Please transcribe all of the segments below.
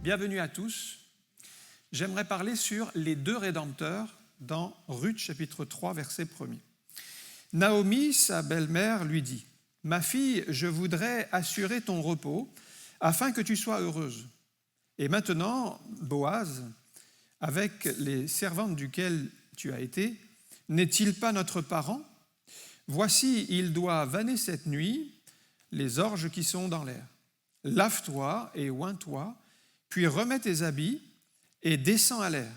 Bienvenue à tous. J'aimerais parler sur les deux rédempteurs dans Ruth chapitre 3, verset 1er. Naomi, sa belle-mère, lui dit « Ma fille, je voudrais assurer ton repos afin que tu sois heureuse. Et maintenant, Boaz, avec les servantes duquel tu as été, n'est-il pas notre parent? Voici, il doit vanner cette nuit les orges qui sont dans l'air. Lave-toi et oins-toi, puis remets tes habits et descends à l'air.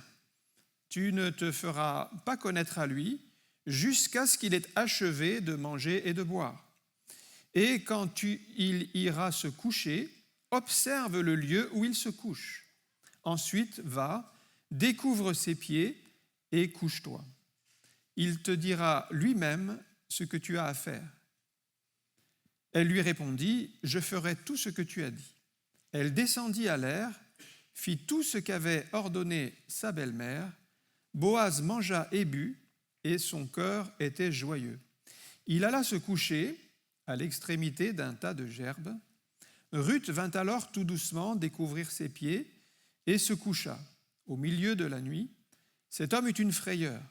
Tu ne te feras pas connaître à lui jusqu'à ce qu'il ait achevé de manger et de boire. Et quand il ira se coucher, observe le lieu où il se couche. Ensuite, va, découvre ses pieds et couche-toi. Il te dira lui-même ce que tu as à faire. » Elle lui répondit, « Je ferai tout ce que tu as dit. » Elle descendit à l'air, fit tout ce qu'avait ordonné sa belle-mère. Boaz mangea et but, et son cœur était joyeux. Il alla se coucher à l'extrémité d'un tas de gerbes. Ruth vint alors tout doucement découvrir ses pieds et se coucha. Au milieu de la nuit, cet homme eut une frayeur.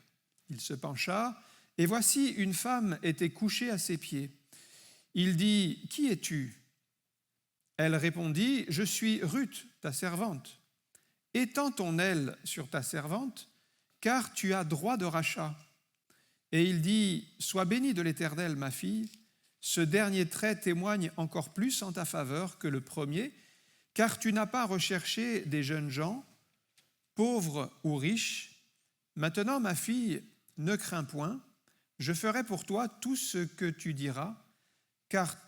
Il se pencha, et voici une femme était couchée à ses pieds. Il dit, « Qui es-tu » Elle répondit, « Je suis Ruth, ta servante. Étends ton aile sur ta servante, car tu as droit de rachat. » Et il dit, « Sois bénie de l'Éternel, ma fille. Ce dernier trait témoigne encore plus en ta faveur que le premier, car tu n'as pas recherché des jeunes gens, pauvres ou riches. Maintenant, ma fille, ne crains point, je ferai pour toi tout ce que tu diras, car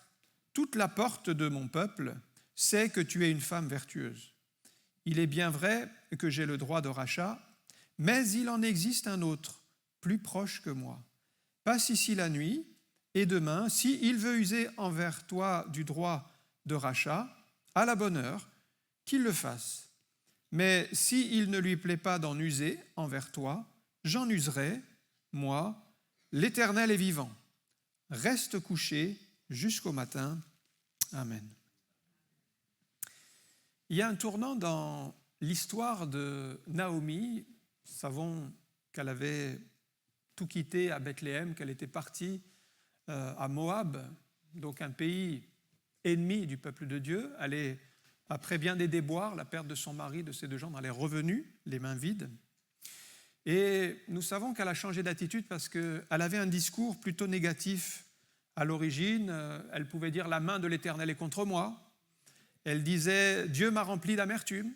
toute la porte de mon peuple sait que tu es une femme vertueuse. Il est bien vrai que j'ai le droit de rachat, mais il en existe un autre, plus proche que moi. Passe ici la nuit, et demain, s'il veut user envers toi du droit de rachat, à la bonne heure, qu'il le fasse. Mais s'il ne lui plaît pas d'en user envers toi, j'en userai, moi, l'Éternel est vivant. Reste couché jusqu'au matin. Amen. Il y a un tournant dans l'histoire de Naomi. Nous savons qu'elle avait tout quitté à Bethléem, qu'elle était partie à Moab, donc un pays ennemi du peuple de Dieu. Elle est, après bien des déboires, la perte de son mari, de ses deux gendres, elle est revenue, les mains vides. Et nous savons qu'elle a changé d'attitude parce qu'elle avait un discours plutôt négatif à l'origine. Elle pouvait dire « La main de l'Éternel est contre moi ». Elle disait « Dieu m'a rempli d'amertume ».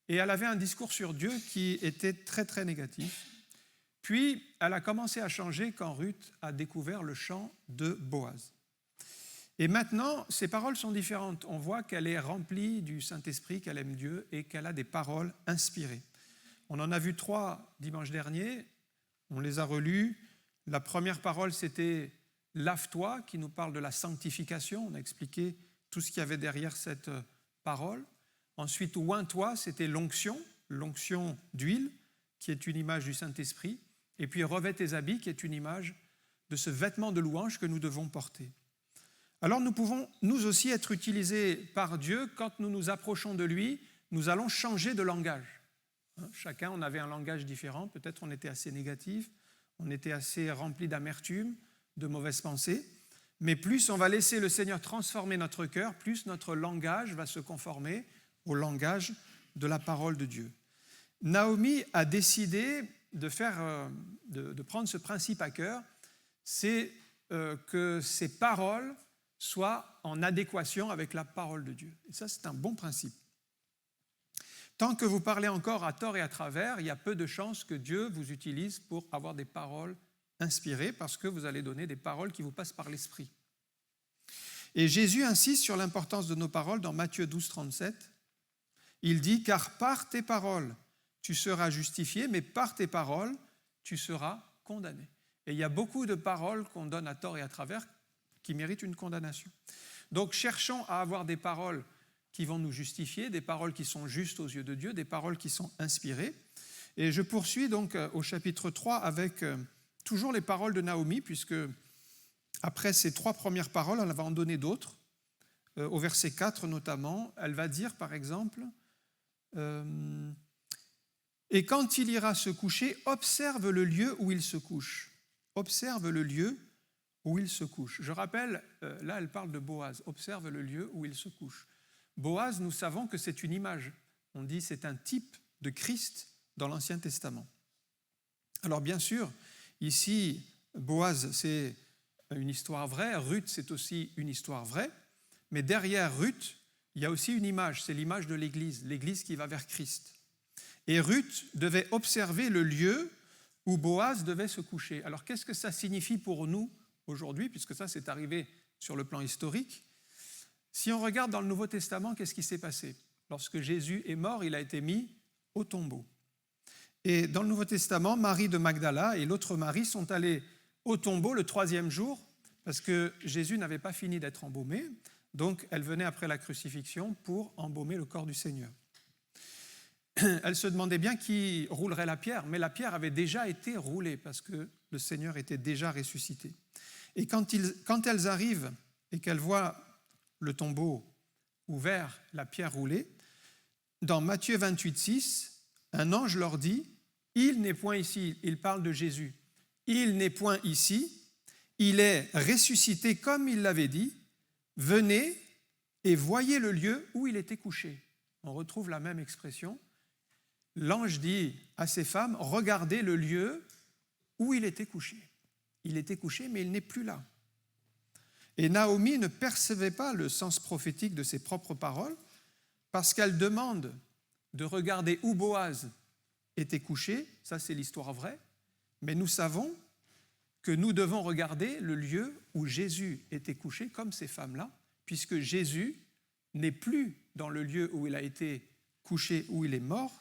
Et elle avait un discours sur Dieu qui était très très négatif. Puis, elle a commencé à changer quand Ruth a découvert le chant de Boaz. Et maintenant, ses paroles sont différentes. On voit qu'elle est remplie du Saint-Esprit, qu'elle aime Dieu et qu'elle a des paroles inspirées. On en a vu 3 dimanche dernier, on les a relus. La première parole, c'était « Lave-toi » qui nous parle de la sanctification. On a expliqué tout ce qu'il y avait derrière cette parole. Ensuite, « Oins-toi », c'était l'onction d'huile, qui est une image du Saint-Esprit. Et puis « Revêt tes habits », qui est une image de ce vêtement de louange que nous devons porter. Alors nous pouvons, nous aussi, être utilisés par Dieu. Quand nous nous approchons de lui, nous allons changer de langage. Chacun, on avait un langage différent. Peut-être on était assez négatif, on était assez rempli d'amertume, de mauvaises pensées. Mais plus on va laisser le Seigneur transformer notre cœur, plus notre langage va se conformer au langage de la parole de Dieu. Naomi a décidé de prendre ce principe à cœur, c'est que ses paroles soient en adéquation avec la parole de Dieu. Et ça, c'est un bon principe. Tant que vous parlez encore à tort et à travers, il y a peu de chances que Dieu vous utilise pour avoir des paroles inspirées, parce que vous allez donner des paroles qui vous passent par l'esprit. Et Jésus insiste sur l'importance de nos paroles dans Matthieu 12, 37. Il dit « Car par tes paroles, tu seras justifié, mais par tes paroles, tu seras condamné. » Et il y a beaucoup de paroles qu'on donne à tort et à travers qui méritent une condamnation. Donc cherchons à avoir des paroles qui vont nous justifier, des paroles qui sont justes aux yeux de Dieu, des paroles qui sont inspirées. Et je poursuis donc au chapitre 3 avec toujours les paroles de Naomi, puisque après ces 3 premières paroles, elle va en donner d'autres. Au verset 4 notamment, elle va dire par exemple Et quand il ira se coucher, observe le lieu où il se couche. Observe le lieu où il se couche. Je rappelle, là elle parle de Boaz. Observe le lieu où il se couche. Boaz, nous savons que c'est une image. On dit c'est un type de Christ dans l'Ancien Testament. Alors bien sûr, ici, Boaz, c'est une histoire vraie. Ruth, c'est aussi une histoire vraie. Mais derrière Ruth, il y a aussi une image. C'est l'image de l'Église qui va vers Christ. Et Ruth devait observer le lieu où Boaz devait se coucher. Alors qu'est-ce que ça signifie pour nous aujourd'hui, puisque ça c'est arrivé sur le plan historique? Si on regarde dans le Nouveau Testament, qu'est-ce qui s'est passé? Lorsque Jésus est mort, il a été mis au tombeau. Et dans le Nouveau Testament, Marie de Magdala et l'autre Marie sont allés au tombeau le 3e jour, parce que Jésus n'avait pas fini d'être embaumé, donc elle venait après la crucifixion pour embaumer le corps du Seigneur. Elle se demandait bien qui roulerait la pierre, mais la pierre avait déjà été roulée parce que le Seigneur était déjà ressuscité. Et quand elles arrivent et qu'elles voient le tombeau ouvert, la pierre roulée, dans Matthieu 28,6, un ange leur dit « Il n'est point ici », il parle de Jésus, « Il n'est point ici, il est ressuscité comme il l'avait dit, venez et voyez le lieu où il était couché. » On retrouve la même expression. L'ange dit à ces femmes, regardez le lieu où il était couché. Il était couché, mais il n'est plus là. Et Naomi ne percevait pas le sens prophétique de ses propres paroles parce qu'elle demande de regarder où Boaz était couché. Ça, c'est l'histoire vraie. Mais nous savons que nous devons regarder le lieu où Jésus était couché, comme ces femmes-là, puisque Jésus n'est plus dans le lieu où il a été couché, où il est mort.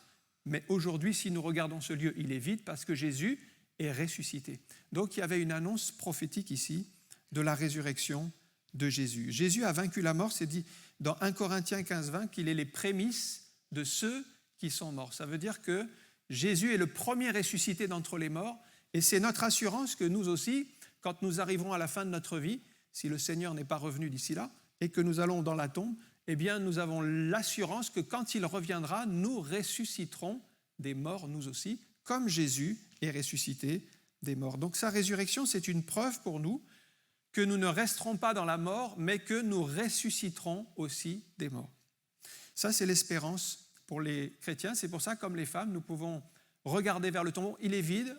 Mais aujourd'hui, si nous regardons ce lieu, il est vide parce que Jésus est ressuscité. Donc il y avait une annonce prophétique ici de la résurrection de Jésus. Jésus a vaincu la mort, c'est dit dans 1 Corinthiens 15-20 qu'il est les prémices de ceux qui sont morts. Ça veut dire que Jésus est le premier ressuscité d'entre les morts et c'est notre assurance que nous aussi, quand nous arriverons à la fin de notre vie, si le Seigneur n'est pas revenu d'ici là et que nous allons dans la tombe, eh bien, nous avons l'assurance que quand il reviendra, nous ressusciterons des morts, nous aussi, comme Jésus est ressuscité des morts. Donc sa résurrection, c'est une preuve pour nous que nous ne resterons pas dans la mort, mais que nous ressusciterons aussi des morts. Ça, c'est l'espérance pour les chrétiens. C'est pour ça, comme les femmes, nous pouvons regarder vers le tombeau. Il est vide.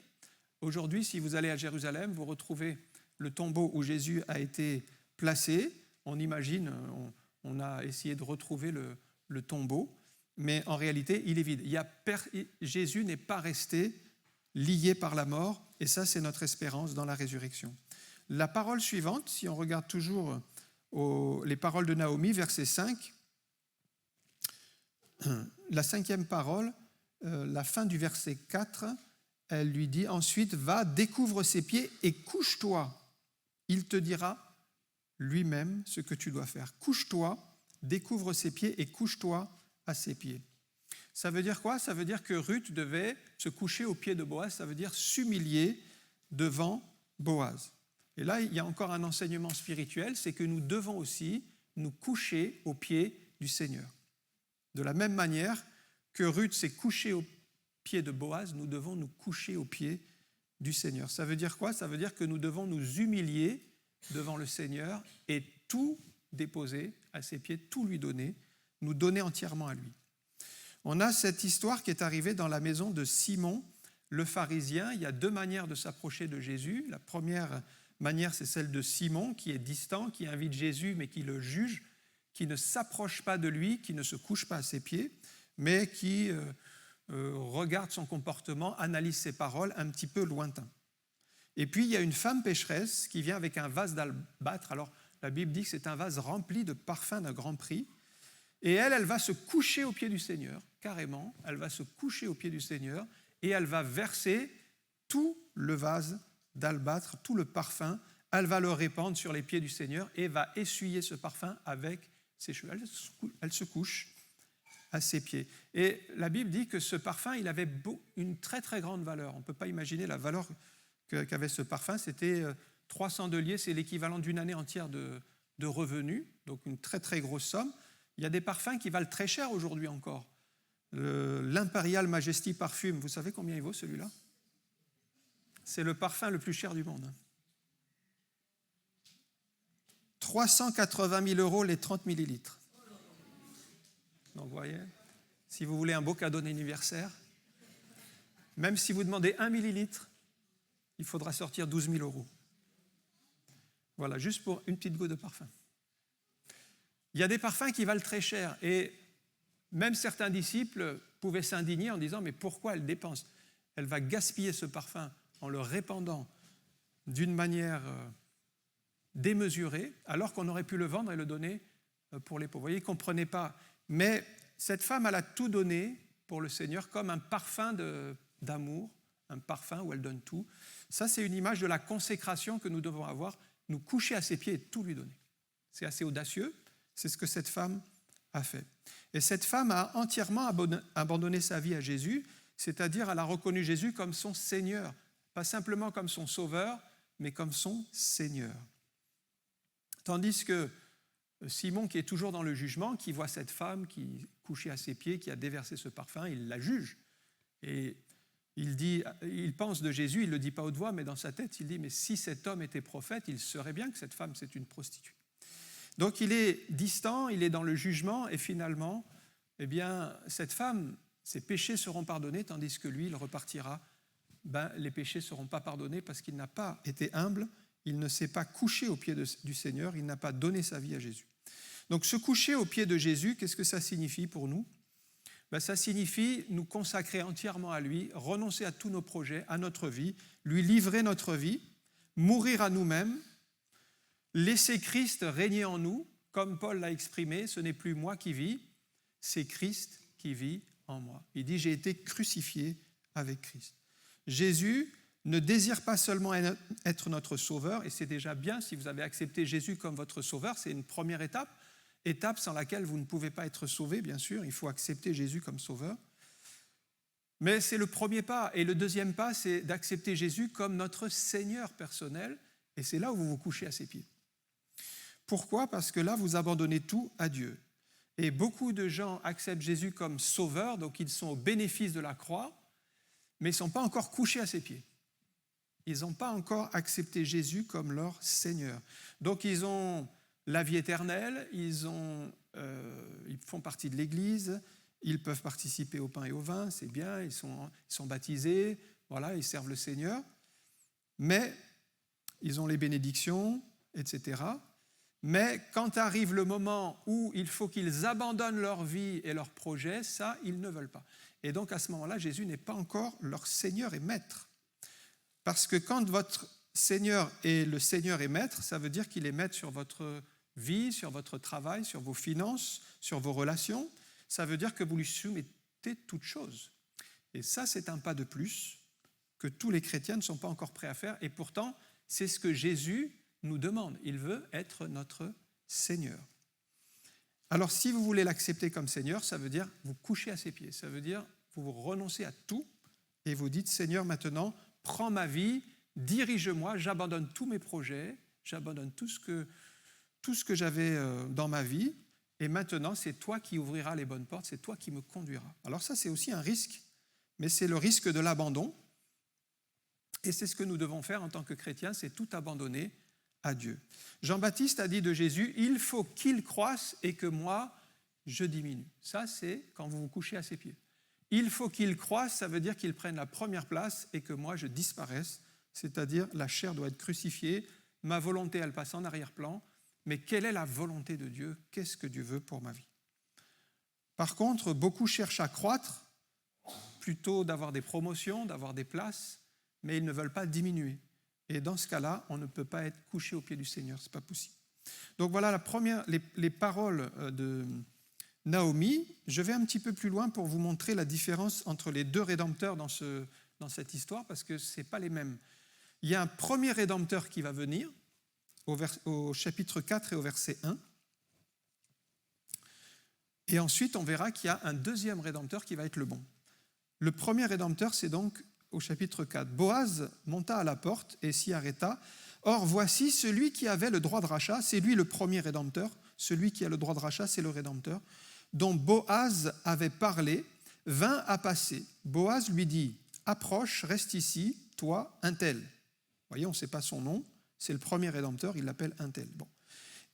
Aujourd'hui, si vous allez à Jérusalem, vous retrouvez le tombeau où Jésus a été placé. On imagine... On a essayé de retrouver le tombeau, mais en réalité, il est vide. Jésus n'est pas resté lié par la mort, et ça, c'est notre espérance dans la résurrection. La parole suivante, si on regarde toujours les paroles de Naomi, verset 5, la 5e parole, la fin du verset 4, elle lui dit « Ensuite, va, découvre ses pieds et couche-toi. Il te dira lui-même ce que tu dois faire. Couche-toi, découvre ses pieds et couche-toi à ses pieds. » Ça veut dire quoi? Ça veut dire que Ruth devait se coucher aux pieds de Boaz, ça veut dire s'humilier devant Boaz. Et là, il y a encore un enseignement spirituel, c'est que nous devons aussi nous coucher aux pieds du Seigneur. De la même manière que Ruth s'est couchée aux pieds de Boaz, nous devons nous coucher aux pieds du Seigneur. Ça veut dire quoi? Ça veut dire que nous devons nous humilier devant le Seigneur et tout déposer à ses pieds, tout lui donner, nous donner entièrement à lui. On a cette histoire qui est arrivée dans la maison de Simon le pharisien. Il y a 2 manières de s'approcher de Jésus. La première manière, c'est celle de Simon, qui est distant, qui invite Jésus, mais qui le juge, qui ne s'approche pas de lui, qui ne se couche pas à ses pieds, mais qui regarde son comportement, analyse ses paroles un petit peu lointain. Et puis, il y a une femme pécheresse qui vient avec un vase d'albâtre. Alors, la Bible dit que c'est un vase rempli de parfums d'un grand prix. Et elle va se coucher aux pieds du Seigneur, carrément. Elle va se coucher aux pieds du Seigneur et elle va verser tout le vase d'albâtre, tout le parfum. Elle va le répandre sur les pieds du Seigneur et va essuyer ce parfum avec ses cheveux. Elle se couche à ses pieds. Et la Bible dit que ce parfum, il avait une très très grande valeur. On ne peut pas imaginer la valeur qu'avait ce parfum. C'était 300 deniers, c'est l'équivalent d'une année entière de revenus, donc une très très grosse somme. Il y a des parfums qui valent très cher aujourd'hui encore. l'Imperial Majesty Parfum. Vous savez combien il vaut celui-là? C'est le parfum le plus cher du monde. 380 000 € les 30 millilitres. Donc vous voyez, si vous voulez un beau cadeau d'anniversaire, même si vous demandez 1 millilitre, il faudra sortir 12 000 €. Voilà, juste pour une petite goutte de parfum. Il y a des parfums qui valent très cher et même certains disciples pouvaient s'indigner en disant « mais pourquoi elle dépense? Elle va gaspiller ce parfum en le répandant d'une manière démesurée alors qu'on aurait pu le vendre et le donner pour les pauvres. » Vous voyez, ils ne comprenaient pas. Mais cette femme, elle a tout donné pour le Seigneur comme un parfum d'amour, un parfum où elle donne tout. Ça, c'est une image de la consécration que nous devons avoir, nous coucher à ses pieds et tout lui donner. C'est assez audacieux, c'est ce que cette femme a fait. Et cette femme a entièrement abandonné sa vie à Jésus, c'est-à-dire elle a reconnu Jésus comme son Seigneur, pas simplement comme son Sauveur, mais comme son Seigneur. Tandis que Simon, qui est toujours dans le jugement, qui voit cette femme qui couchait à ses pieds, qui a déversé ce parfum, il la juge. Et il pense de Jésus, il ne le dit pas haute voix, mais dans sa tête, il dit « mais si cet homme était prophète, il saurait bien que cette femme, c'est une prostituée. » Donc il est distant, il est dans le jugement, et finalement, eh bien, cette femme, ses péchés seront pardonnés, tandis que lui, il repartira. Les péchés ne seront pas pardonnés parce qu'il n'a pas été humble, il ne s'est pas couché aux pieds du Seigneur, il n'a pas donné sa vie à Jésus. Donc se coucher aux pieds de Jésus, qu'est-ce que ça signifie pour nous? Ça signifie nous consacrer entièrement à lui, renoncer à tous nos projets, à notre vie, lui livrer notre vie, mourir à nous-mêmes, laisser Christ régner en nous, comme Paul l'a exprimé, ce n'est plus moi qui vis, c'est Christ qui vit en moi. Il dit, j'ai été crucifié avec Christ. Jésus ne désire pas seulement être notre sauveur, et c'est déjà bien si vous avez accepté Jésus comme votre sauveur, c'est une première étape sans laquelle vous ne pouvez pas être sauvé, bien sûr, il faut accepter Jésus comme sauveur. Mais c'est le premier pas, et le deuxième pas, c'est d'accepter Jésus comme notre Seigneur personnel, et c'est là où vous vous couchez à ses pieds. Pourquoi? Parce que là, vous abandonnez tout à Dieu. Et beaucoup de gens acceptent Jésus comme sauveur, donc ils sont au bénéfice de la croix, mais ils ne sont pas encore couchés à ses pieds. Ils n'ont pas encore accepté Jésus comme leur Seigneur. Donc ils ont la vie éternelle, ils font partie de l'Église, ils peuvent participer au pain et au vin, c'est bien, ils sont baptisés, voilà, ils servent le Seigneur, mais ils ont les bénédictions, etc. Mais quand arrive le moment où il faut qu'ils abandonnent leur vie et leurs projets, ça, ils ne veulent pas. Et donc à ce moment-là, Jésus n'est pas encore leur Seigneur et Maître. Parce que quand votre Seigneur est le Seigneur et Maître, ça veut dire qu'il est Maître sur votre vie, sur votre travail, sur vos finances, sur vos relations. Ça veut dire que vous lui soumettez toutes choses. Et ça, c'est un pas de plus que tous les chrétiens ne sont pas encore prêts à faire. Et pourtant, c'est ce que Jésus nous demande. Il veut être notre Seigneur. Alors, si vous voulez l'accepter comme Seigneur, ça veut dire vous coucher à ses pieds. Ça veut dire vous renoncez à tout et vous dites, Seigneur, maintenant, prends ma vie, dirige-moi, j'abandonne tous mes projets, j'abandonne tout ce que j'avais dans ma vie, et maintenant, c'est toi qui ouvriras les bonnes portes, c'est toi qui me conduiras. Alors ça, c'est aussi un risque, mais c'est le risque de l'abandon, et c'est ce que nous devons faire en tant que chrétiens, c'est tout abandonner à Dieu. Jean-Baptiste a dit de Jésus, il faut qu'il croisse et que moi, je diminue. Ça, c'est quand vous vous couchez à ses pieds. Il faut qu'il croisse, ça veut dire qu'il prenne la première place et que moi, je disparaisse, c'est-à-dire la chair doit être crucifiée, ma volonté, elle passe en arrière-plan, mais quelle est la volonté de Dieu? Qu'est-ce que Dieu veut pour ma vie? Par contre, beaucoup cherchent à croître, plutôt d'avoir des promotions, d'avoir des places, mais ils ne veulent pas diminuer. Et dans ce cas-là, on ne peut pas être couché aux pieds du Seigneur, ce n'est pas possible. Donc voilà les paroles de Naomi. Je vais un petit peu plus loin pour vous montrer la différence entre les deux rédempteurs dans cette histoire, parce que ce n'est pas les mêmes. Il y a un premier rédempteur qui va venir, au chapitre 4 et au verset 1. Et ensuite, on verra qu'il y a un deuxième rédempteur qui va être le bon. Le premier rédempteur, c'est donc au chapitre 4. Boaz monta à la porte et s'y arrêta. Or, voici celui qui avait le droit de rachat, c'est lui le premier rédempteur. Celui qui a le droit de rachat, c'est le rédempteur, dont Boaz avait parlé, vint à passer. Boaz lui dit, approche, reste ici, toi, un tel. Vous voyez, on ne sait pas son nom, c'est le premier rédempteur, il l'appelle un tel. Bon.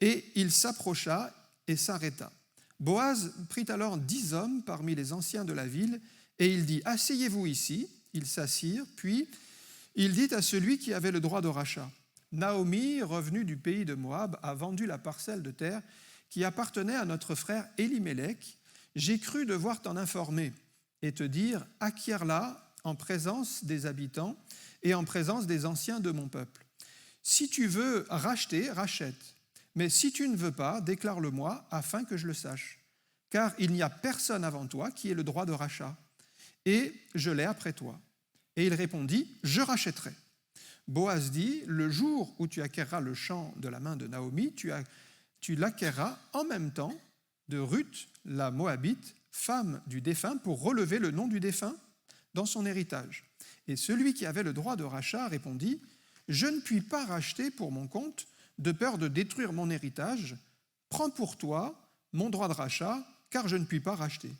Et il s'approcha et s'arrêta. Boaz prit alors 10 hommes parmi les anciens de la ville, et il dit, asseyez-vous ici. Ils s'assirent, puis il dit à celui qui avait le droit de rachat, Naomi, revenue du pays de Moab, a vendu la parcelle de terre qui appartenait à notre frère Élimélec. J'ai cru devoir t'en informer et te dire, acquiers-la en présence des habitants et en présence des anciens de mon peuple. Si tu veux racheter, rachète. Mais si tu ne veux pas, déclare-le-moi afin que je le sache. Car il n'y a personne avant toi qui ait le droit de rachat. Et je l'ai après toi. Et il répondit, je rachèterai. Boaz dit, le jour où tu acquerras le champ de la main de Naomi, tu l'acquerras en même temps de Ruth, la Moabite, femme du défunt, pour relever le nom du défunt dans son héritage. Et celui qui avait le droit de rachat répondit, je ne puis pas racheter pour mon compte, de peur de détruire mon héritage. Prends pour toi mon droit de rachat, car je ne puis pas racheter.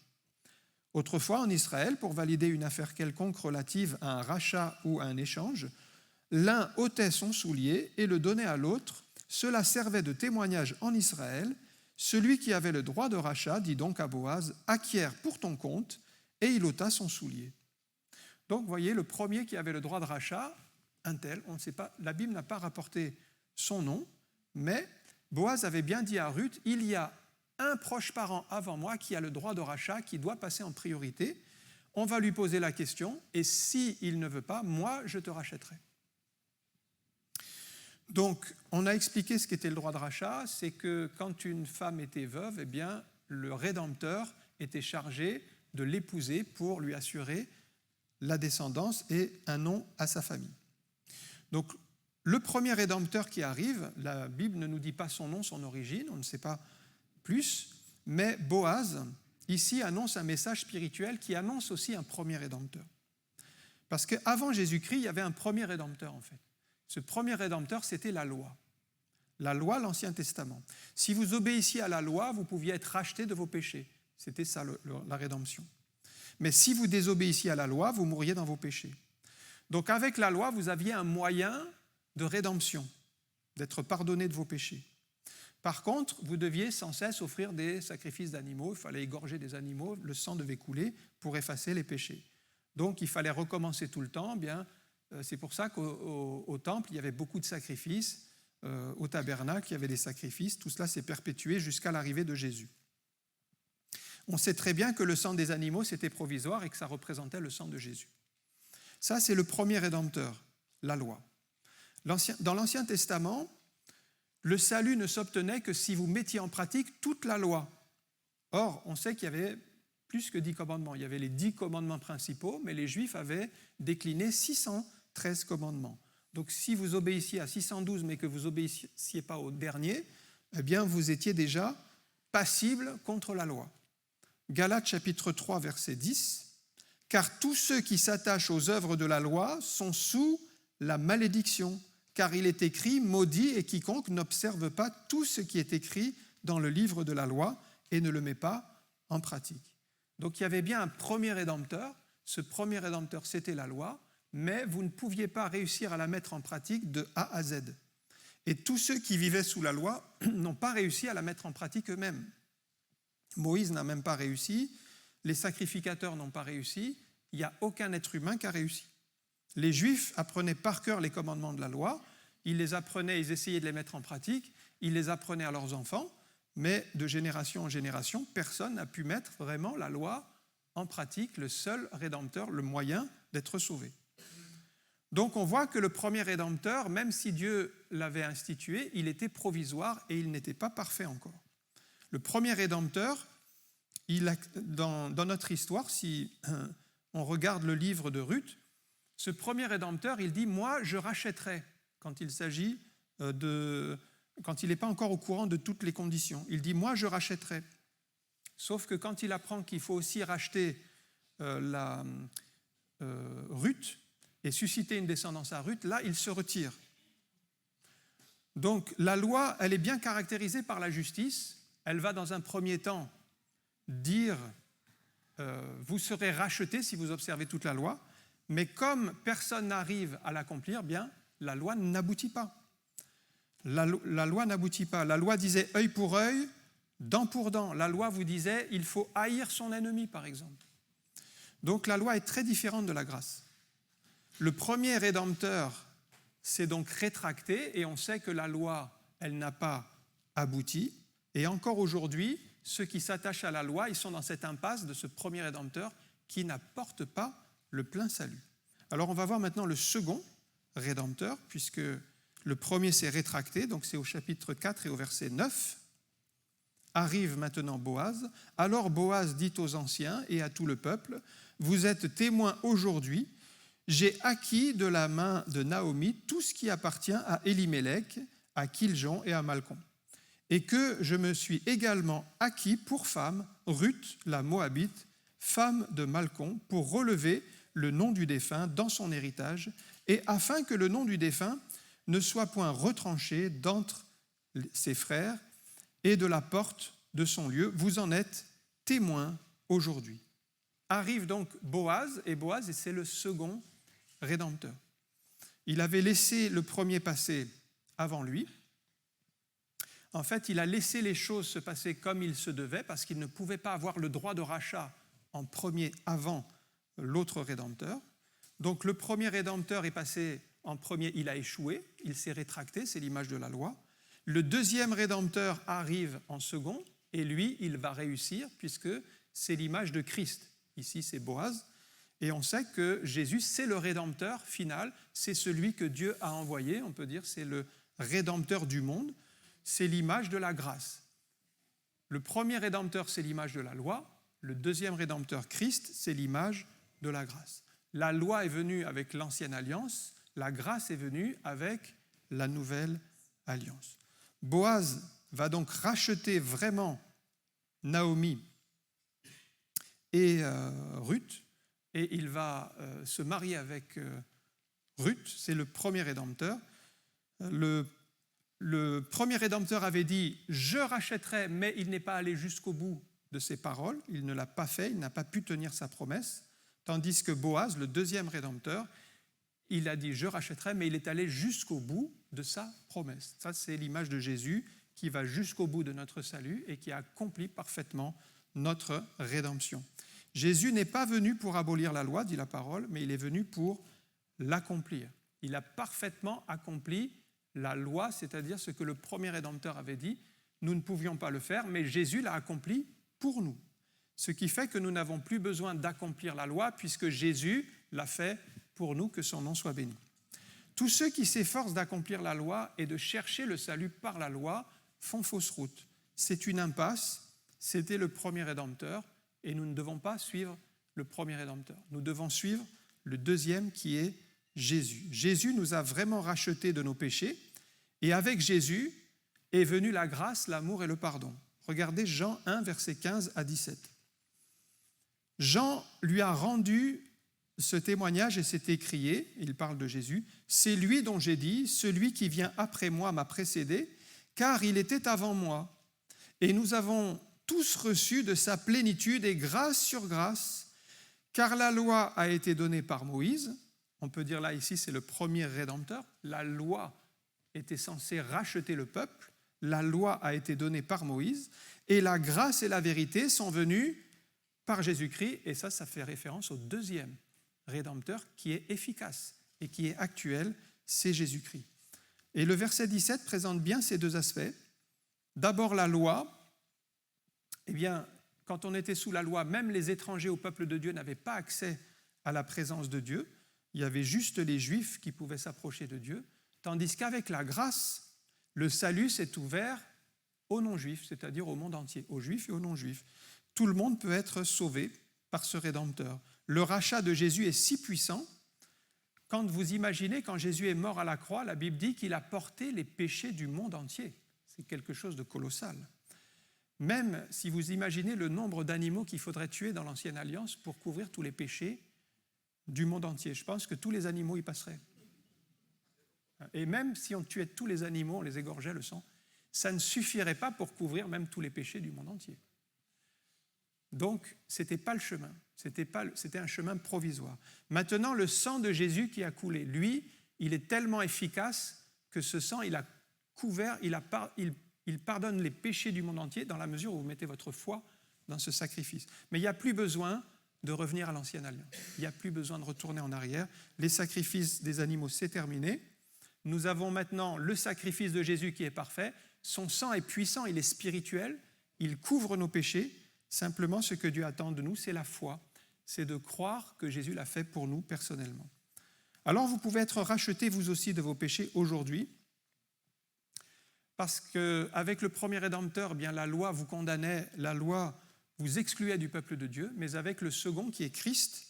Autrefois, en Israël, pour valider une affaire quelconque relative à un rachat ou à un échange, l'un ôtait son soulier et le donnait à l'autre. Cela servait de témoignage en Israël. Celui qui avait le droit de rachat dit donc à Boaz, acquiert pour ton compte, et il ôta son soulier. Donc, vous voyez, le premier qui avait le droit de rachat, un tel, on ne sait pas, la Bible n'a pas rapporté son nom, mais Boaz avait bien dit à Ruth, il y a un proche parent avant moi qui a le droit de rachat, qui doit passer en priorité. On va lui poser la question, et s'il ne veut pas, moi, je te rachèterai. Donc, on a expliqué ce qu'était le droit de rachat, c'est que quand une femme était veuve, eh bien, le rédempteur était chargé de l'épouser pour lui assurer la descendance et un nom à sa famille. Donc, le premier rédempteur qui arrive, la Bible ne nous dit pas son nom, son origine, on ne sait pas plus, mais Boaz, ici, annonce un message spirituel qui annonce aussi un premier rédempteur. Parce qu'avant Jésus-Christ, il y avait un premier rédempteur, en fait. Ce premier rédempteur, c'était la loi. La loi, l'Ancien Testament. Si vous obéissiez à la loi, vous pouviez être racheté de vos péchés. C'était ça, la rédemption. Mais si vous désobéissiez à la loi, vous mourriez dans vos péchés. Donc avec la loi, vous aviez un moyen de rédemption, d'être pardonné de vos péchés. Par contre, vous deviez sans cesse offrir des sacrifices d'animaux, il fallait égorger des animaux, le sang devait couler pour effacer les péchés. Donc il fallait recommencer tout le temps. Bien, c'est pour ça qu'au temple, il y avait beaucoup de sacrifices, au tabernacle, il y avait des sacrifices, tout cela s'est perpétué jusqu'à l'arrivée de Jésus. On sait très bien que le sang des animaux, c'était provisoire et que ça représentait le sang de Jésus. Ça, c'est le premier rédempteur, la loi. Dans l'Ancien Testament, le salut ne s'obtenait que si vous mettiez en pratique toute la loi. Or, on sait qu'il y avait plus que 10 commandements. Il y avait les 10 commandements principaux, mais les Juifs avaient décliné 613 commandements. Donc, si vous obéissiez à 612, mais que vous n'obéissiez pas au dernier, eh bien, vous étiez déjà passible contre la loi. Galates chapitre 3, verset 10, « Car tous ceux qui s'attachent aux œuvres de la loi sont sous la malédiction, car il est écrit, maudit est quiconque n'observe pas tout ce qui est écrit dans le livre de la loi et ne le met pas en pratique. » Donc il y avait bien un premier rédempteur. Ce premier rédempteur, c'était la loi, mais vous ne pouviez pas réussir à la mettre en pratique de A à Z. Et tous ceux qui vivaient sous la loi n'ont pas réussi à la mettre en pratique eux-mêmes. Moïse n'a même pas réussi, les sacrificateurs n'ont pas réussi, il n'y a aucun être humain qui a réussi. Les Juifs apprenaient par cœur les commandements de la loi, ils les apprenaient, ils essayaient de les mettre en pratique, ils les apprenaient à leurs enfants, mais de génération en génération, personne n'a pu mettre vraiment la loi en pratique, le seul rédempteur, le moyen d'être sauvé. Donc on voit que le premier rédempteur, même si Dieu l'avait institué, il était provisoire et il n'était pas parfait encore. Le premier rédempteur, dans notre histoire, si on regarde le livre de Ruth, ce premier rédempteur, il dit « Moi, je rachèterai » quand il s'agit quand il n'est pas encore au courant de toutes les conditions. Il dit « Moi, je rachèterai ». Sauf que quand il apprend qu'il faut aussi racheter Ruth et susciter une descendance à Ruth, là, il se retire. Donc, la loi, elle est bien caractérisée par la justice. Elle va dans un premier temps dire vous serez rachetés si vous observez toute la loi, mais comme personne n'arrive à l'accomplir, bien, la loi n'aboutit pas. La loi n'aboutit pas. La loi disait œil pour œil, dent pour dent. La loi vous disait il faut haïr son ennemi, par exemple. Donc la loi est très différente de la grâce. Le premier rédempteur s'est donc rétracté et on sait que la loi, elle n'a pas abouti. Et encore aujourd'hui, ceux qui s'attachent à la loi, ils sont dans cette impasse de ce premier rédempteur qui n'apporte pas le plein salut. Alors on va voir maintenant le second rédempteur, puisque le premier s'est rétracté, donc c'est au chapitre 4 et au verset 9. Arrive maintenant Boaz. Alors Boaz dit aux anciens et à tout le peuple, « Vous êtes témoins aujourd'hui, j'ai acquis de la main de Naomi tout ce qui appartient à Élimélec, à Kiljon et à Malcom, et que je me suis également acquis pour femme Ruth, la Moabite, femme de Malcom, pour relever le nom du défunt dans son héritage, et afin que le nom du défunt ne soit point retranché d'entre ses frères et de la porte de son lieu. Vous en êtes témoins aujourd'hui. » Arrive donc Boaz, et Boaz, c'est le second rédempteur. Il avait laissé le premier passer avant lui. En fait, il a laissé les choses se passer comme il se devait, parce qu'il ne pouvait pas avoir le droit de rachat en premier avant l'autre rédempteur. Donc le premier rédempteur est passé en premier, il a échoué, il s'est rétracté, c'est l'image de la loi. Le deuxième rédempteur arrive en second, et lui, il va réussir, puisque c'est l'image de Christ. Ici, c'est Boaz. Et on sait que Jésus, c'est le rédempteur final, c'est celui que Dieu a envoyé, on peut dire, c'est le rédempteur du monde, c'est l'image de la grâce. Le premier rédempteur, c'est l'image de la loi, le deuxième rédempteur, Christ, c'est l'image de la grâce. La loi est venue avec l'ancienne alliance, la grâce est venue avec la nouvelle alliance. Boaz va donc racheter vraiment Naomi et Ruth, et il va se marier avec Ruth, c'est le premier rédempteur. Le premier rédempteur avait dit « je rachèterai », mais il n'est pas allé jusqu'au bout de ses paroles, il ne l'a pas fait, il n'a pas pu tenir sa promesse, tandis que Boaz, le deuxième rédempteur, il a dit « je rachèterai », mais il est allé jusqu'au bout de sa promesse. Ça, c'est l'image de Jésus qui va jusqu'au bout de notre salut et qui accomplit parfaitement notre rédemption. Jésus n'est pas venu pour abolir la loi, dit la parole, mais il est venu pour l'accomplir. Il a parfaitement accompli la loi, c'est-à-dire ce que le premier rédempteur avait dit. Nous ne pouvions pas le faire, mais Jésus l'a accompli pour nous. Ce qui fait que nous n'avons plus besoin d'accomplir la loi, puisque Jésus l'a fait pour nous, que son nom soit béni. Tous ceux qui s'efforcent d'accomplir la loi et de chercher le salut par la loi font fausse route. C'est une impasse, c'était le premier rédempteur, et nous ne devons pas suivre le premier rédempteur. Nous devons suivre le deuxième qui est Jésus. Jésus nous a vraiment rachetés de nos péchés, et avec Jésus est venue la grâce, l'amour et le pardon. Regardez Jean 1, versets 15 à 17. Jean lui a rendu ce témoignage et s'est écrié, il parle de Jésus, « C'est lui dont j'ai dit, celui qui vient après moi m'a précédé, car il était avant moi. Et nous avons tous reçu de sa plénitude et grâce sur grâce, car la loi a été donnée par Moïse. » On peut dire là, ici, c'est le premier rédempteur. La loi était censée racheter le peuple. La loi a été donnée par Moïse. Et la grâce et la vérité sont venues par Jésus-Christ. Et ça fait référence au deuxième rédempteur qui est efficace et qui est actuel, c'est Jésus-Christ. Et le verset 17 présente bien ces deux aspects. D'abord, la loi. Eh bien, quand on était sous la loi, même les étrangers au peuple de Dieu n'avaient pas accès à la présence de Dieu. Il y avait juste les Juifs qui pouvaient s'approcher de Dieu. Tandis qu'avec la grâce, le salut s'est ouvert aux non-juifs, c'est-à-dire au monde entier, aux juifs et aux non-juifs. Tout le monde peut être sauvé par ce Rédempteur. Le rachat de Jésus est si puissant, quand vous imaginez, quand Jésus est mort à la croix, la Bible dit qu'il a porté les péchés du monde entier. C'est quelque chose de colossal. Même si vous imaginez le nombre d'animaux qu'il faudrait tuer dans l'Ancienne Alliance pour couvrir tous les péchés du monde entier, je pense que tous les animaux y passeraient. Et même si on tuait tous les animaux, on les égorgeait le sang, ça ne suffirait pas pour couvrir même tous les péchés du monde entier. Donc, ce n'était pas le chemin. C'était un chemin provisoire. Maintenant, le sang de Jésus qui a coulé, lui, il est tellement efficace que ce sang, il a couvert, il pardonne les péchés du monde entier dans la mesure où vous mettez votre foi dans ce sacrifice. Mais il n'y a plus besoin de revenir à l'ancienne alliance. Il n'y a plus besoin de retourner en arrière. Les sacrifices des animaux, c'est terminé. Nous avons maintenant le sacrifice de Jésus qui est parfait. Son sang est puissant, il est spirituel, il couvre nos péchés. Simplement, ce que Dieu attend de nous, c'est la foi. C'est de croire que Jésus l'a fait pour nous personnellement. Alors, vous pouvez être rachetés, vous aussi, de vos péchés aujourd'hui. Parce qu'avec le premier Rédempteur, eh bien, la loi vous condamnait, la loi vous excluait du peuple de Dieu, mais avec le second, qui est Christ,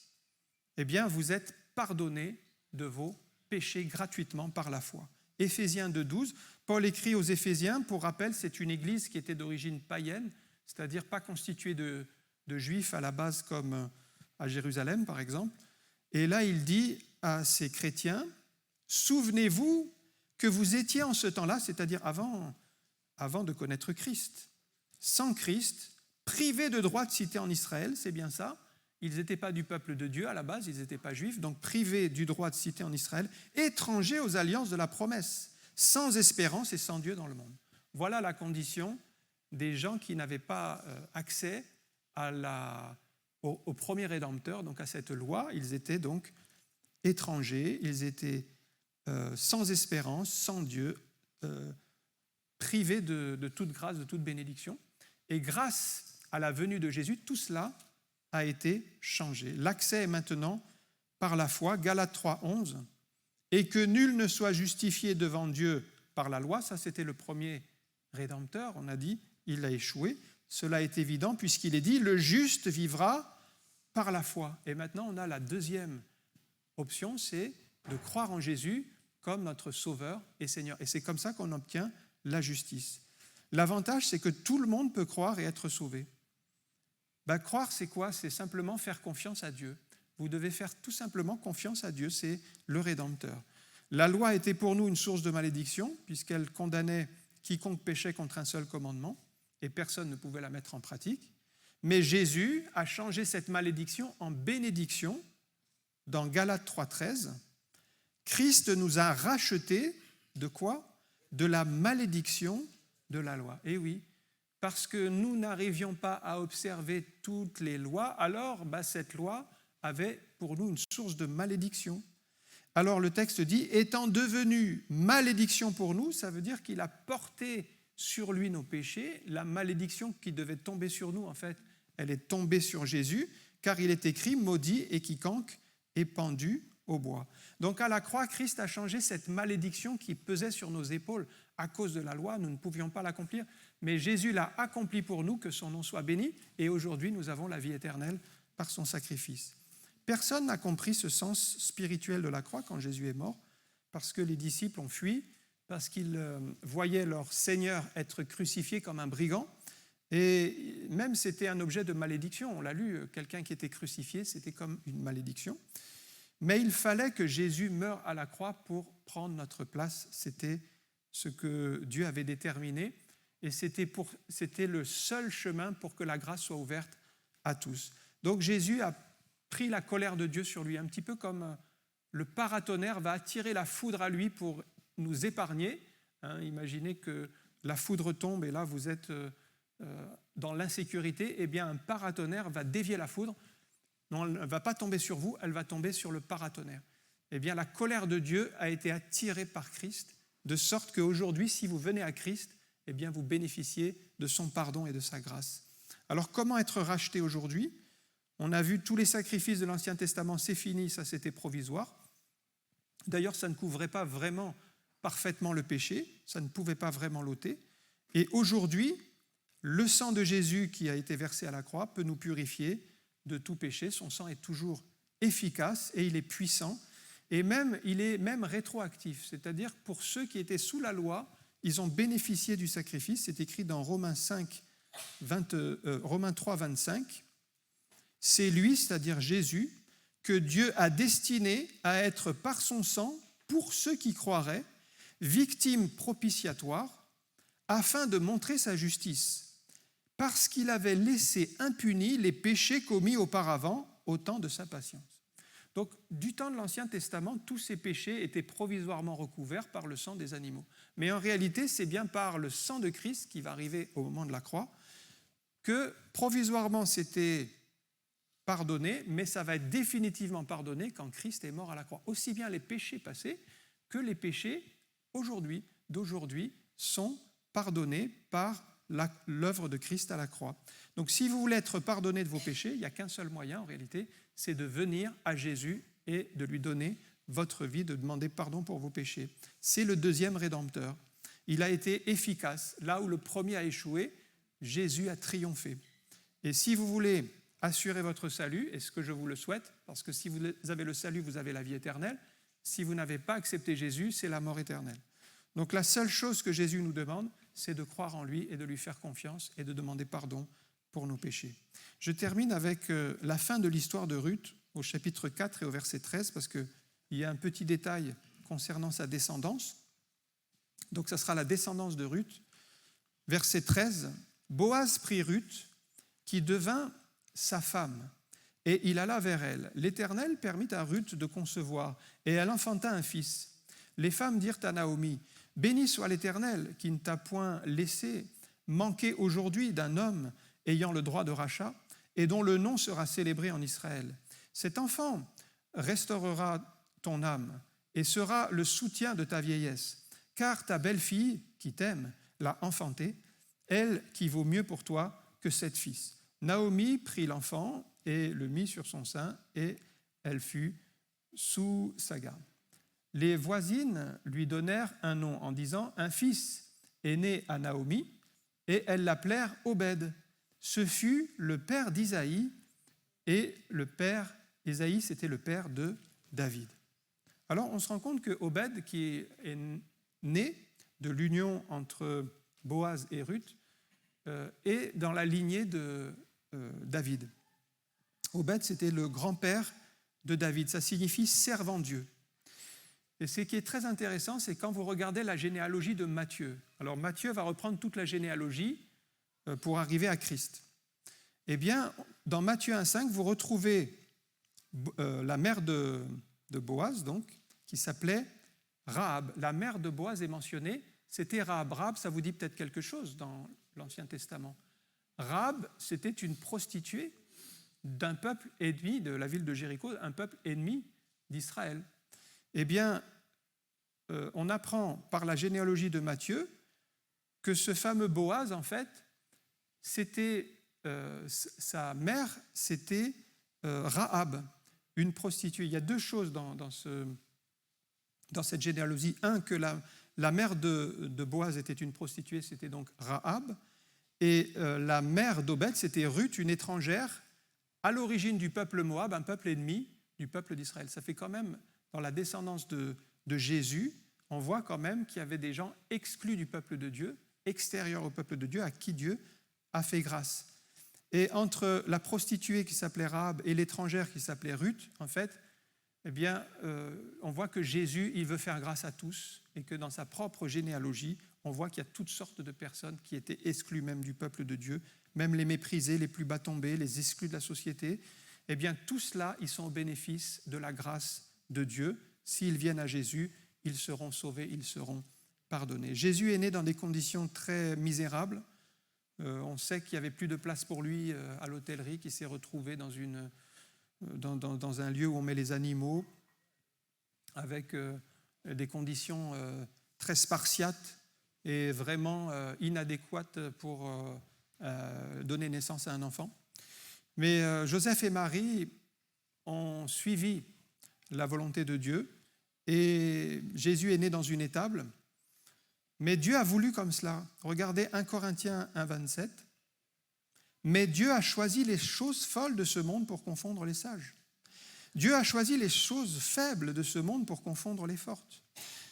eh bien, vous êtes pardonnés de vos péchés gratuitement par la foi. Éphésiens 2,12, Paul écrit aux Éphésiens, pour rappel, c'est une église qui était d'origine païenne, c'est-à-dire pas constituée de juifs à la base comme à Jérusalem, par exemple. Et là, il dit à ces chrétiens, « Souvenez-vous que vous étiez en ce temps-là, c'est-à-dire avant de connaître Christ, sans Christ, privés de droit de cité en Israël, c'est bien ça. Ils n'étaient pas du peuple de Dieu à la base, ils n'étaient pas juifs, donc privés du droit de cité en Israël, étrangers aux alliances de la promesse, sans espérance et sans Dieu dans le monde. » Voilà la condition des gens qui n'avaient pas accès au premier Rédempteur, donc à cette loi. Ils étaient donc étrangers, ils étaient sans espérance, sans Dieu, privés de toute grâce, de toute bénédiction. Et grâce à la venue de Jésus, tout cela a été changé. L'accès est maintenant par la foi, Galates 3,11, et que nul ne soit justifié devant Dieu par la loi. Ça, c'était le premier Rédempteur, on a dit, il a échoué. Cela est évident puisqu'il est dit, le juste vivra par la foi. Et maintenant, on a la deuxième option, c'est de croire en Jésus comme notre Sauveur et Seigneur. Et c'est comme ça qu'on obtient la justice. L'avantage, c'est que tout le monde peut croire et être sauvé. Croire, c'est quoi? C'est simplement faire confiance à Dieu. Vous devez faire tout simplement confiance à Dieu, c'est le Rédempteur. La loi était pour nous une source de malédiction, puisqu'elle condamnait quiconque péchait contre un seul commandement, et personne ne pouvait la mettre en pratique. Mais Jésus a changé cette malédiction en bénédiction dans Galates 3,13. Christ nous a rachetés de quoi? De la malédiction de la loi. Et oui, parce que nous n'arrivions pas à observer toutes les lois, alors cette loi avait pour nous une source de malédiction. Alors le texte dit, étant devenu malédiction pour nous, ça veut dire qu'il a porté sur lui nos péchés. La malédiction qui devait tomber sur nous, en fait, elle est tombée sur Jésus, car il est écrit, maudit est quiconque est pendu au bois. Donc à la croix, Christ a changé cette malédiction qui pesait sur nos épaules à cause de la loi. Nous ne pouvions pas l'accomplir, mais Jésus l'a accompli pour nous, que son nom soit béni, et aujourd'hui nous avons la vie éternelle par son sacrifice. Personne n'a compris ce sens spirituel de la croix quand Jésus est mort, parce que les disciples ont fui, parce qu'ils voyaient leur Seigneur être crucifié comme un brigand, et même c'était un objet de malédiction. On l'a lu, quelqu'un qui était crucifié, c'était comme une malédiction. Mais il fallait que Jésus meure à la croix pour prendre notre place. C'était ce que Dieu avait déterminé, et c'était le seul chemin pour que la grâce soit ouverte à tous. Donc Jésus a pris la colère de Dieu sur lui, un petit peu comme le paratonnerre va attirer la foudre à lui pour nous épargner. Imaginez que la foudre tombe et là vous êtes dans l'insécurité, eh bien un paratonnerre va dévier la foudre. Non, elle ne va pas tomber sur vous, elle va tomber sur le paratonnerre. Eh bien la colère de Dieu a été attirée par Christ, de sorte qu'aujourd'hui, si vous venez à Christ, eh bien vous bénéficiez de son pardon et de sa grâce. Alors comment être racheté aujourd'hui? On a vu tous les sacrifices de l'Ancien Testament, c'est fini, ça c'était provisoire. D'ailleurs, ça ne couvrait pas vraiment parfaitement le péché, ça ne pouvait pas vraiment l'ôter. Et aujourd'hui, le sang de Jésus qui a été versé à la croix peut nous purifier de tout péché. Son sang est toujours efficace et il est puissant. Et même, il est même rétroactif, c'est-à-dire pour ceux qui étaient sous la loi, ils ont bénéficié du sacrifice. C'est écrit dans Romains 3, 25. C'est lui, c'est-à-dire Jésus, que Dieu a destiné à être par son sang, pour ceux qui croiraient, victime propitiatoire, afin de montrer sa justice, parce qu'il avait laissé impunis les péchés commis auparavant au temps de sa patience. Donc, du temps de l'Ancien Testament, tous ces péchés étaient provisoirement recouverts par le sang des animaux. Mais en réalité, c'est bien par le sang de Christ qui va arriver au moment de la croix que provisoirement c'était pardonné, mais ça va être définitivement pardonné quand Christ est mort à la croix. Aussi bien les péchés passés que les péchés d'aujourd'hui sont pardonnés par l'œuvre de Christ à la croix. Donc si vous voulez être pardonné de vos péchés, il n'y a qu'un seul moyen en réalité, c'est de venir à Jésus et de lui donner votre vie, de demander pardon pour vos péchés. C'est le deuxième Rédempteur. Il a été efficace. Là où le premier a échoué, Jésus a triomphé. Et si vous voulez assurer votre salut, et ce que je vous le souhaite, parce que si vous avez le salut, vous avez la vie éternelle. Si vous n'avez pas accepté Jésus, c'est la mort éternelle. Donc la seule chose que Jésus nous demande, c'est de croire en lui et de lui faire confiance et de demander pardon pour nos péchés. Je termine avec la fin de l'histoire de Ruth, au chapitre 4 et au verset 13, parce qu'il y a un petit détail concernant sa descendance. Donc ça sera la descendance de Ruth. Verset 13, « Boaz prit Ruth, qui devint sa femme, et il alla vers elle. L'Éternel permit à Ruth de concevoir, et elle enfanta un fils. Les femmes dirent à Naomi, « Béni soit l'Éternel, qui ne t'a point laissé manquer aujourd'hui d'un homme ayant le droit de rachat, et dont le nom sera célébré en Israël. Cet enfant restaurera ton âme, et sera le soutien de ta vieillesse, car ta belle-fille, qui t'aime, l'a enfanté, elle qui vaut mieux pour toi que 7 fils. » Naomi prit l'enfant et le mit sur son sein, et elle fut sous sa garde. Les voisines lui donnèrent un nom en disant « Un fils est né à Naomi », et elles l'appelèrent Obed. Ce fut le père d'Isaïe, et le père Isaïe, c'était le père de David. Alors on se rend compte que Obed, qui est né de l'union entre Boaz et Ruth, est dans la lignée de David. Obed, c'était le grand-père de David. Ça signifie « servant Dieu ». Et ce qui est très intéressant, c'est quand vous regardez la généalogie de Matthieu. Alors Matthieu va reprendre toute la généalogie pour arriver à Christ. Eh bien, dans Matthieu 1,5, vous retrouvez la mère de Boaz, donc, qui s'appelait Rahab. La mère de Boaz est mentionnée, c'était Rahab. Rahab, ça vous dit peut-être quelque chose dans l'Ancien Testament. Rahab, c'était une prostituée d'un peuple ennemi de la ville de Jéricho, un peuple ennemi d'Israël. Eh bien, on apprend par la généalogie de Matthieu que ce fameux Boaz, en fait, sa mère, c'était Rahab, une prostituée. Il y a deux choses dans cette généalogie. Un, que la mère de Boaz était une prostituée, c'était donc Rahab. Et la mère d'Obed, c'était Ruth, une étrangère, à l'origine du peuple Moab, un peuple ennemi du peuple d'Israël. Ça fait quand même, dans la descendance de Jésus, on voit quand même qu'il y avait des gens exclus du peuple de Dieu, extérieurs au peuple de Dieu, à qui Dieu a fait grâce. Et entre la prostituée qui s'appelait Rahab et l'étrangère qui s'appelait Ruth, en fait, eh bien, on voit que Jésus, il veut faire grâce à tous, et que dans sa propre généalogie, on voit qu'il y a toutes sortes de personnes qui étaient exclues même du peuple de Dieu, même les méprisés, les plus bas tombés, les exclus de la société. Eh bien, tous cela, ils sont au bénéfice de la grâce de Dieu. S'ils viennent à Jésus, ils seront sauvés, ils seront pardonnés. Jésus est né dans des conditions très misérables. On sait qu'il n'y avait plus de place pour lui à l'hôtellerie, qu'il s'est retrouvé dans un lieu où on met les animaux, avec des conditions très spartiates et vraiment inadéquates pour donner naissance à un enfant. Mais Joseph et Marie ont suivi la volonté de Dieu, et Jésus est né dans une étable. Mais Dieu a voulu comme cela. Regardez 1 Corinthiens 1, 27. Mais Dieu a choisi les choses folles de ce monde pour confondre les sages. Dieu a choisi les choses faibles de ce monde pour confondre les fortes.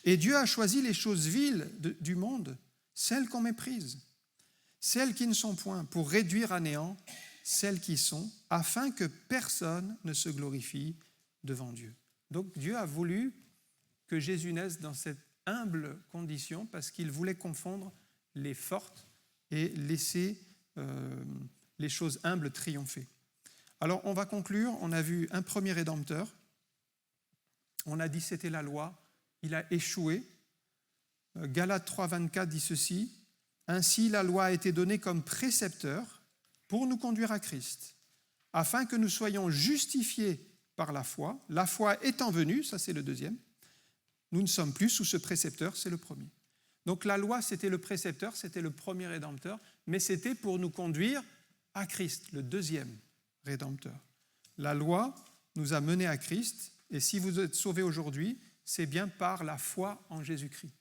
Et Dieu a choisi les choses viles du monde, celles qu'on méprise, celles qui ne sont point, pour réduire à néant celles qui sont, afin que personne ne se glorifie devant Dieu. Donc Dieu a voulu que Jésus naisse dans cette humble condition parce qu'il voulait confondre les fortes et laisser les choses humbles triompher. Alors on va conclure, on a vu un premier rédempteur, on a dit c'était la loi, il a échoué. Galates 3, 24 dit ceci, « Ainsi la loi a été donnée comme précepteur pour nous conduire à Christ, afin que nous soyons justifiés par la foi étant venue, ça c'est le deuxième, nous ne sommes plus sous ce précepteur, c'est le premier. » Donc la loi c'était le précepteur, c'était le premier rédempteur, mais c'était pour nous conduire à Christ, le deuxième rédempteur. La loi nous a menés à Christ, et si vous êtes sauvés aujourd'hui, c'est bien par la foi en Jésus-Christ.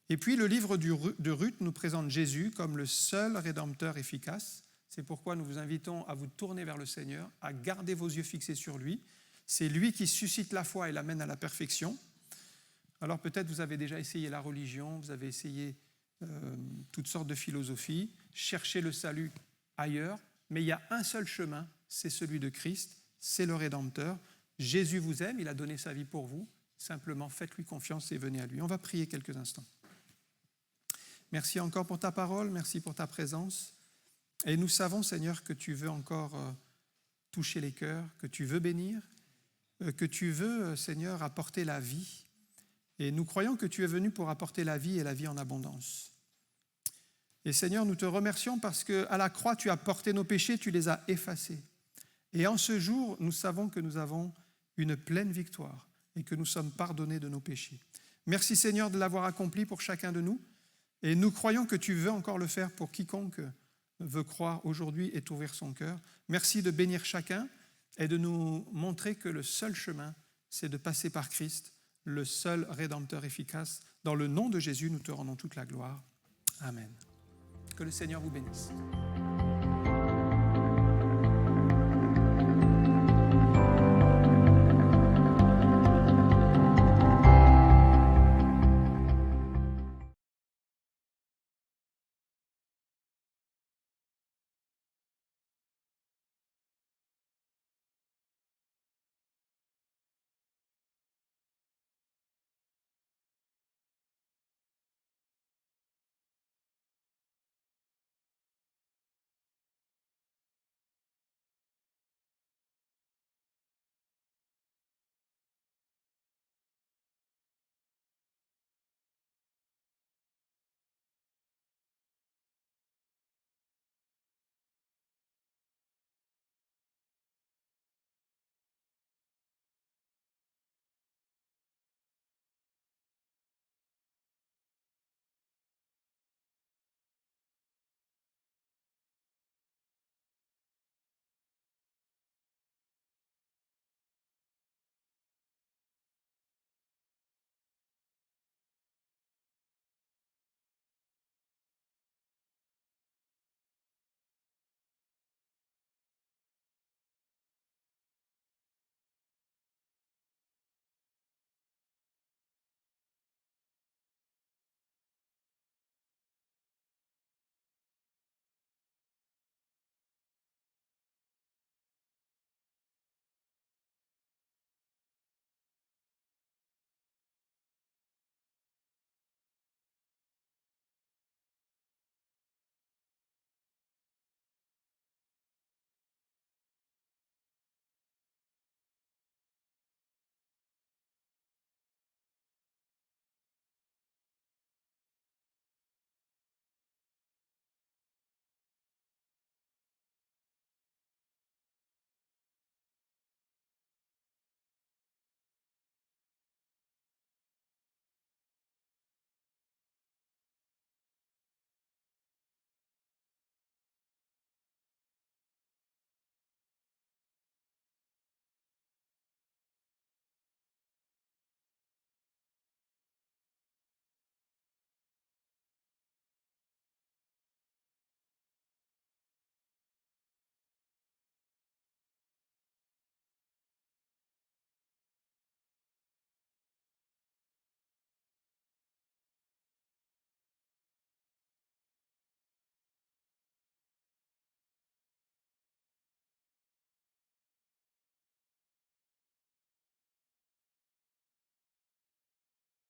Et puis le livre de Ruth nous présente Jésus comme le seul rédempteur efficace. C'est pourquoi nous vous invitons à vous tourner vers le Seigneur, à garder vos yeux fixés sur lui. C'est lui qui suscite la foi et l'amène à la perfection. Alors peut-être vous avez déjà essayé la religion, vous avez essayé toutes sortes de philosophies, cherchez le salut ailleurs, mais il y a un seul chemin, c'est celui de Christ, c'est le Rédempteur. Jésus vous aime, il a donné sa vie pour vous. Simplement, faites-lui confiance et venez à lui. On va prier quelques instants. Merci encore pour ta parole, merci pour ta présence. Et nous savons, Seigneur, que tu veux encore toucher les cœurs, que tu veux bénir, que tu veux, Seigneur, apporter la vie. Et nous croyons que tu es venu pour apporter la vie et la vie en abondance. Et Seigneur, nous te remercions parce qu'à la croix, tu as porté nos péchés, tu les as effacés. Et en ce jour, nous savons que nous avons une pleine victoire et que nous sommes pardonnés de nos péchés. Merci Seigneur de l'avoir accompli pour chacun de nous. Et nous croyons que tu veux encore le faire pour quiconque veut croire aujourd'hui et t'ouvrir son cœur. Merci de bénir chacun et de nous montrer que le seul chemin, c'est de passer par Christ, le seul Rédempteur efficace. Dans le nom de Jésus, nous te rendons toute la gloire. Amen. Que le Seigneur vous bénisse.